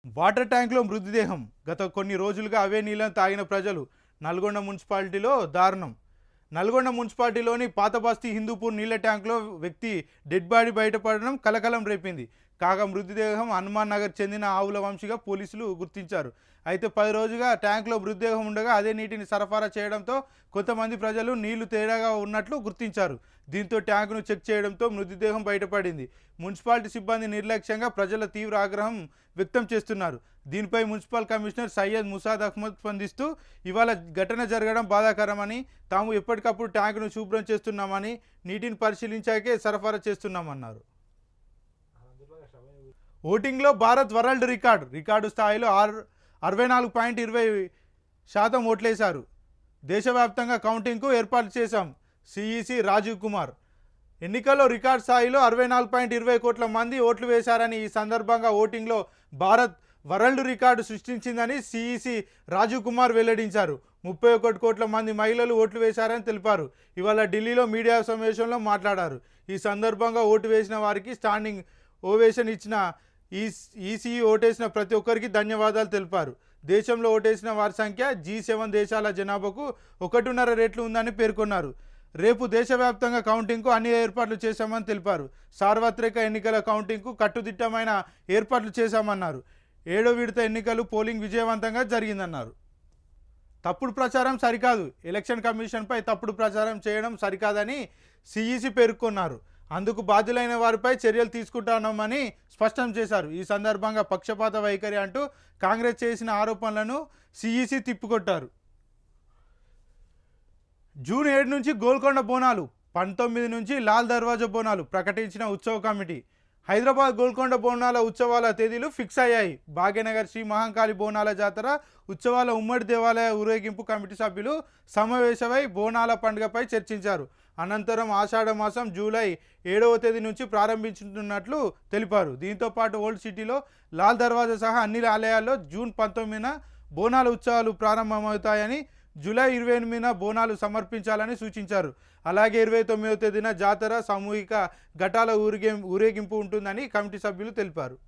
Water ట్యాంక్లో మృతదేహం గత కొన్ని రోజులుగా అవే నీళ్లను తాగిన ప్రజలు. నల్గొండ మున్సిపాలిటీలో దారుణం. నల్గొండ మున్సిపాలిటీలోని పాతబస్తీ హిందూపూర్ నీళ్ల ట్యాంకులో వ్యక్తి డెడ్ బాడీ బయటపడడం కలకలం రేపింది. కాగా మృతదేహం హనుమాన్ నగర్ చెందిన ఆవుల వంశీగా పోలీసులు గుర్తించారు. అయితే 10 రోజుగా ట్యాంకులో మృతదేహం ఉండగా అదే నీటిని సరఫరా చేయడంతో కొంతమంది ప్రజలు నీళ్లు తేడాగా ఉన్నట్లు గుర్తించారు. దీంతో ట్యాంకును చెక్ చేయడంతో మృతదేహం బయటపడింది. మున్సిపాలిటీ సిబ్బంది నిర్లక్ష్యంగా ప్రజల తీవ్ర ఆగ్రహం వ్యక్తం చేస్తున్నారు. దీనిపై మున్సిపల్ కమిషనర్ సయ్యద్ ముసాద్ అహ్మద్ స్పందిస్తూ ఇవాళ ఘటన జరగడం బాధాకరమని, తాము ఎప్పటికప్పుడు ట్యాంకును శుభ్రం చేస్తున్నామని, నీటిని పరిశీలించాకే సరఫరా చేస్తున్నామన్నారు. ఓటింగ్లో భారత్ వరల్డ్ రికార్డు స్థాయిలో 64.20% ఓట్లేశారు. దేశవ్యాప్తంగా కౌంటింగ్కు ఏర్పాటు చేశాం. సిఈసి రాజీవ్ కుమార్. ఎన్నికల్లో రికార్డు స్థాయిలో 64.20 కోట్ల మంది ఓట్లు వేశారని, ఈ సందర్భంగా ఓటింగ్లో భారత్ వరల్డ్ రికార్డు సృష్టించిందని సిఈసి రాజీవ్ కుమార్ వెల్లడించారు. 31 కోట్ల మంది మహిళలు ఓట్లు వేశారని తెలిపారు. ఇవాళ ఢిల్లీలో మీడియా సమావేశంలో మాట్లాడారు. ఈ సందర్భంగా ఓటు వేసిన వారికి స్టాండింగ్ ఓవేషన్ ఇచ్చిన ఈసీ ఓటేసిన ప్రతి ఒక్కరికి ధన్యవాదాలు తెలిపారు. దేశంలో ఓటేసిన వారి సంఖ్య G7 దేశాల జనాభాకు 1.5 రెట్లు ఉందని పేర్కొన్నారు. రేపు దేశవ్యాప్తంగా కౌంటింగ్కు అన్ని ఏర్పాట్లు చేశామని తెలిపారు. సార్వత్రిక ఎన్నికల కౌంటింగ్కు కట్టుదిట్టమైన ఏర్పాట్లు చేశామన్నారు. 7వ విడత ఎన్నికలు పోలింగ్ విజయవంతంగా జరిగిందన్నారు. తప్పుడు ప్రచారం సరికాదు. ఎలక్షన్ కమిషన్పై తప్పుడు ప్రచారం చేయడం సరికాదని సిఈసి పేర్కొన్నారు. అందుకు బాధ్యులైన వారిపై చర్యలు తీసుకుంటామని స్పష్టం చేశారు. ఈ సందర్భంగా పక్షపాత వైఖరి అంటూ కాంగ్రెస్ చేసిన ఆరోపణలను సిఈసి తిప్పికొట్టారు. జూన్ 7 నుంచి గోల్కొండ బోనాలు, 19 నుంచి లాల్ దర్వాజా బోనాలు ప్రకటించిన ఉత్సవ కమిటీ. హైదరాబాద్ గోల్కొండ బోనాల ఉత్సవాల తేదీలు ఫిక్స్ అయ్యాయి. భాగ్యనగర్ శ్రీ మహంకాళి బోనాల జాతర ఉత్సవాల ఉమ్మడి దేవాలయ ఊరేగింపు కమిటీ సభ్యులు సమావేశమై బోనాల పండుగపై చర్చించారు. అనంతరం ఆషాఢ మాసం జూలై 7వ తేదీ నుంచి ప్రారంభించుతున్నట్లు తెలిపారు. దీంతో పాటు ఓల్డ్ సిటీలో లాల్ దర్వాజా సహా అన్ని ఆలయాల్లో జూన్ 19న బోనాల ఉత్సవాలు ప్రారంభమవుతాయని, జూలై 28న బోనాలు సమర్పించాలని సూచించారు. అలాగే 29వ తేదీన జాతర, సామూహిక ఘటాల ఊరేగింపు ఉంటుందని కమిటీ సభ్యులు తెలిపారు.